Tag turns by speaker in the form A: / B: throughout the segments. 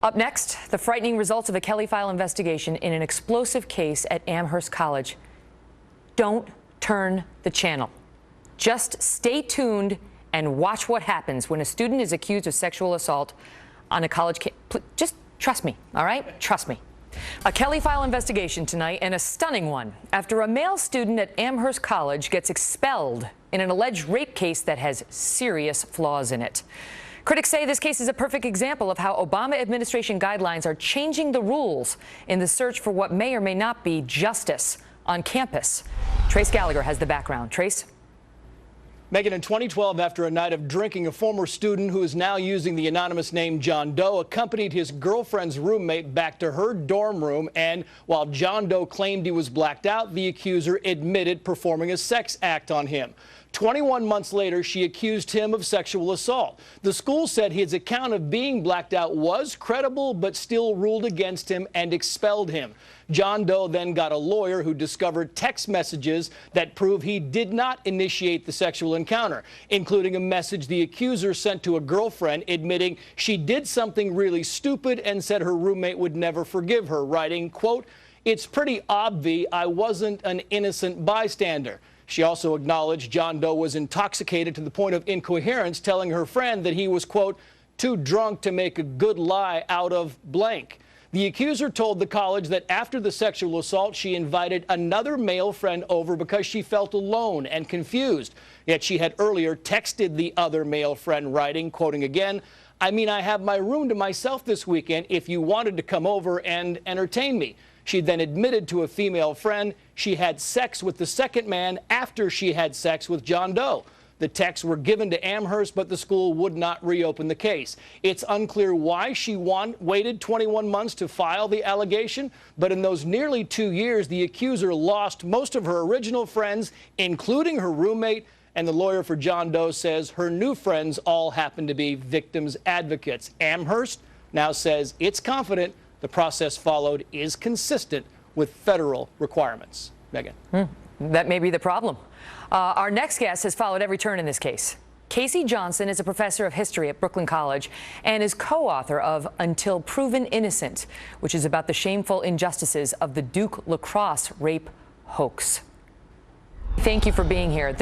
A: Up next, the frightening results of a Kelly file investigation in an explosive case at Amherst College. Don't turn the channel. Just stay tuned and watch what happens when a student is accused of sexual assault on a college campus. Just trust me, all right? Trust me. A Kelly file investigation tonight, and a stunning one, after a male student at Amherst College gets expelled in an alleged rape case that has serious flaws in it. Critics say this case is a perfect example of how Obama administration guidelines are changing the rules in the search for what may or may not be justice on campus. Trace Gallagher has the background. Trace?
B: Megan, in 2012, after a night of drinking, a former student who is now using the anonymous name John Doe accompanied his girlfriend's roommate back to her dorm room, and while John Doe claimed he was blacked out, the accuser admitted performing a sex act on him. 21 months later, she accused him of sexual assault. The school said his account of being blacked out was credible, but still ruled against him and expelled him. John Doe then got a lawyer who discovered text messages that prove he did not initiate the sexual encounter, including a message the accuser sent to a girlfriend admitting she did something really stupid and said her roommate would never forgive her, writing, quote, "It's pretty obvious I wasn't an innocent bystander." She also acknowledged John Doe was intoxicated to the point of incoherence, telling her friend that he was, quote, "too drunk to make a good lie out of blank." The accuser told the college that after the sexual assault, she invited another male friend over because she felt alone and confused. Yet she had earlier texted the other male friend, writing, quoting again, "I mean, I have my room to myself this weekend if you wanted to come over and entertain me." She then admitted to a female friend she had sex with the second man after she had sex with John Doe. The texts were given to Amherst, but the school would not reopen the case. It's unclear why she waited 21 months to file the allegation, but in those nearly 2 years, the accuser lost most of her original friends, including her roommate, and the lawyer for John Doe says her new friends all happen to be victims' advocates. Amherst now says it's confident the process followed is consistent with federal requirements. Megan.
A: That may be the problem. Our next guest has followed every turn in this case. Casey Johnson is a professor of history at Brooklyn College and is co-author of Until Proven Innocent, which is about the shameful injustices of the Duke lacrosse rape hoax. Thank you for being here.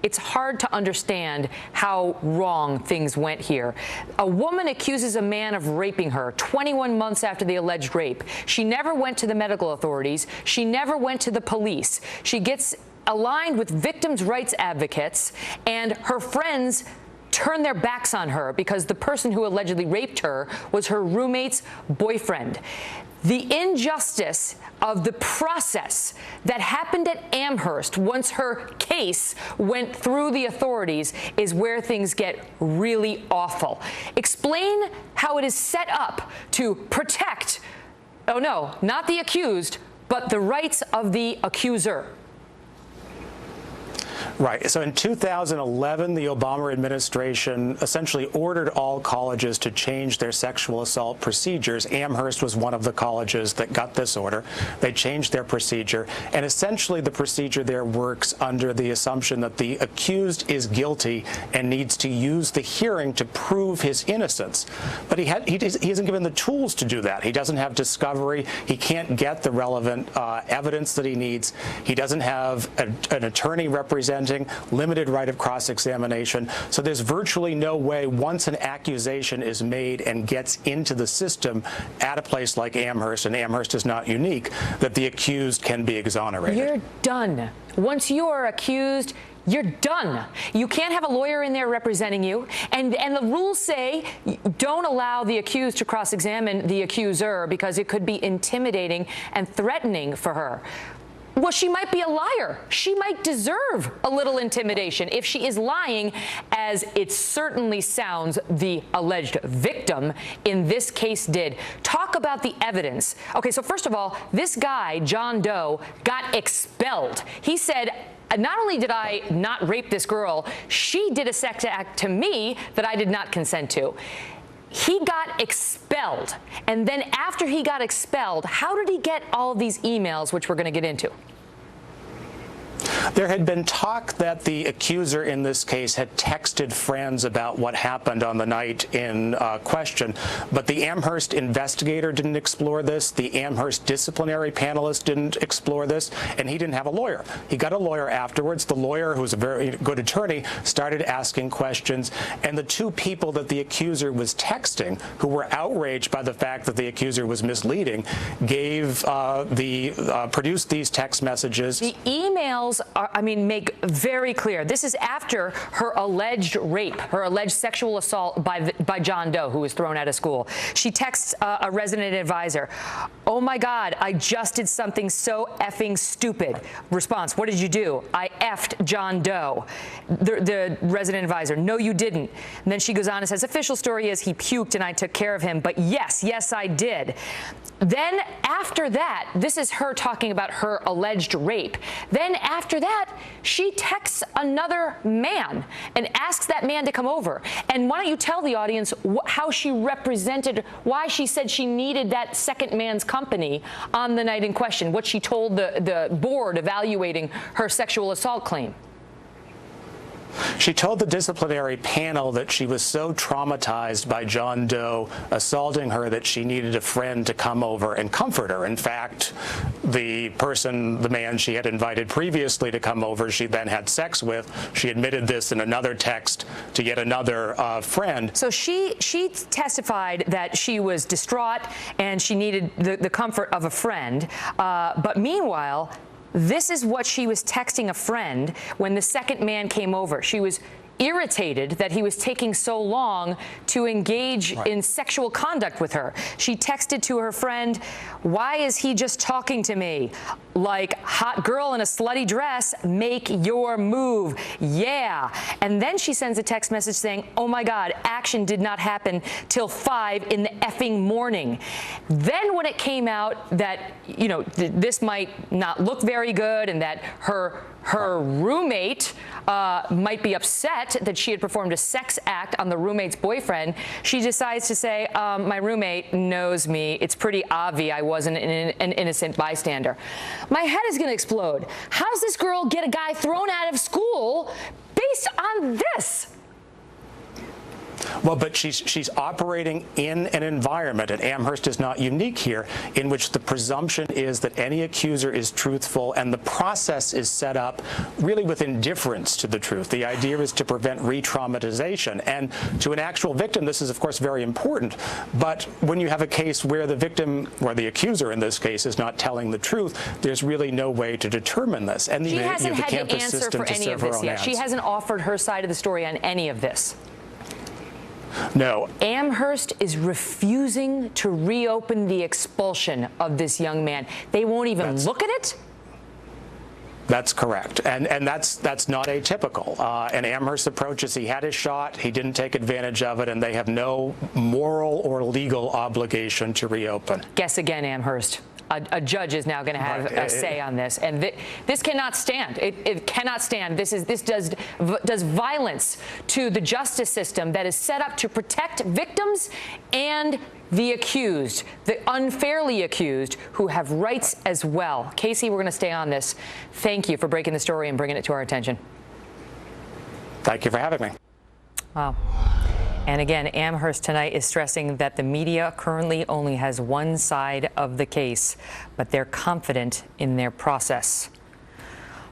A: It's hard to understand how wrong things went here. A woman accuses a man of raping her 21 months after the alleged rape. She never went to the medical authorities. She never went to the police. She gets aligned with victims' rights advocates, and her friends turn their backs on her because the person who allegedly raped her was her roommate's boyfriend. The injustice of the process that happened at Amherst once her case went through the authorities is where things get really awful. Explain how it is set up to protect, oh no, not the accused, but the rights of the accuser.
C: Right. So in 2011, the Obama administration essentially ordered all colleges to change their sexual assault procedures. Amherst was one of the colleges that got this order. They changed their procedure, and essentially the procedure there works under the assumption that the accused is guilty and needs to use the hearing to prove his innocence. But he isn't given the tools to do that. He doesn't have discovery. He can't get the relevant evidence that he needs. He doesn't have an attorney representing, limited right of cross-examination. So there's virtually no way, once an accusation is made and gets into the system at a place like Amherst, and Amherst is not unique, that the accused can be exonerated.
A: You're done. Once you are accused, you're done. You can't have a lawyer in there representing you. And the rules say don't allow the accused to cross-examine the accuser because it could be intimidating and threatening for her. Well, she might be a liar. She might deserve a little intimidation if she is lying, as it certainly sounds the alleged victim in this case did. Talk about the evidence. Okay, so first of all, this guy, John Doe, got expelled. He said, not only did I not rape this girl, she did a sex act to me that I did not consent to. He got expelled. And then after he got expelled, how did he get all of these emails, which we're going to get into?
C: There had been talk that the accuser in this case had texted friends about what happened on the night in question, but the Amherst investigator didn't explore this, the Amherst disciplinary panelist didn't explore this, and he didn't have a lawyer. He got a lawyer afterwards. The lawyer, who was a very good attorney, started asking questions, and the two people that the accuser was texting, who were outraged by the fact that the accuser was misleading, produced these text messages.
A: The emails make very clear. This is after her alleged rape, her alleged sexual assault by John Doe, who was thrown out of school. She texts a resident advisor, "Oh my God, I just did something so effing stupid." Response, "What did you do?" "I effed John Doe." The resident advisor, "No, you didn't." And then she goes on and says, "Official story is he puked and I took care of him, but yes, I did." Then after that, this is her talking about her alleged rape. Then after that, she texts another man and asks that man to come over. And why don't you tell the audience how she represented, why she said she needed that second man's company on the night in question, what she told the board evaluating her sexual assault claim.
C: She told the disciplinary panel that she was so traumatized by John Doe assaulting her that she needed a friend to come over and comfort her. In fact, the man she had invited previously to come over, she then had sex with. She admitted this in another text to yet another friend.
A: So she testified that she was distraught and she needed the comfort of a friend. But meanwhile, this is what she was texting a friend when the second man came over. She was irritated that he was taking so long to engage in sexual conduct with her. She texted to her friend, "Why is he just talking to me? Like, hot girl in a slutty dress, make your move. Yeah." And then she sends a text message saying, "Oh my God, action did not happen till 5 in the effing morning." Then when it came out that, this might not look very good and that her roommate might be upset that she had performed a sex act on the roommate's boyfriend, she decides to say, "My roommate knows me. It's pretty obvious I wasn't an innocent bystander." My head is going to explode. How does this girl get a guy thrown out of school based on this?
C: Well, but she's operating in an environment, and Amherst is not unique here, in which the presumption is that any accuser is truthful, and the process is set up really with indifference to the truth. The idea is to prevent re-traumatization. And to an actual victim, this is, of course, very important. But when you have a case where the victim, or the accuser in this case, is not telling the truth, there's really no way to determine this. And
A: she hasn't had to answer for any of this yet. She hasn't offered her side of the story on any of this.
C: No.
A: Amherst is refusing to reopen the expulsion of this young man. They won't even look at it?
C: That's correct. And that's not atypical. And Amherst's approach is he had his shot, he didn't take advantage of it, and they have no moral or legal obligation to reopen.
A: Guess again, Amherst. A judge is now going to have a say on this, and this cannot stand. It cannot stand. This does violence to the justice system that is set up to protect victims and the accused, the unfairly accused, who have rights as well. Casey, we're going to stay on this. Thank you for breaking the story and bringing it to our attention.
C: Thank you for having me.
A: Wow. And again, Amherst tonight is stressing that the media currently only has one side of the case, but they're confident in their process.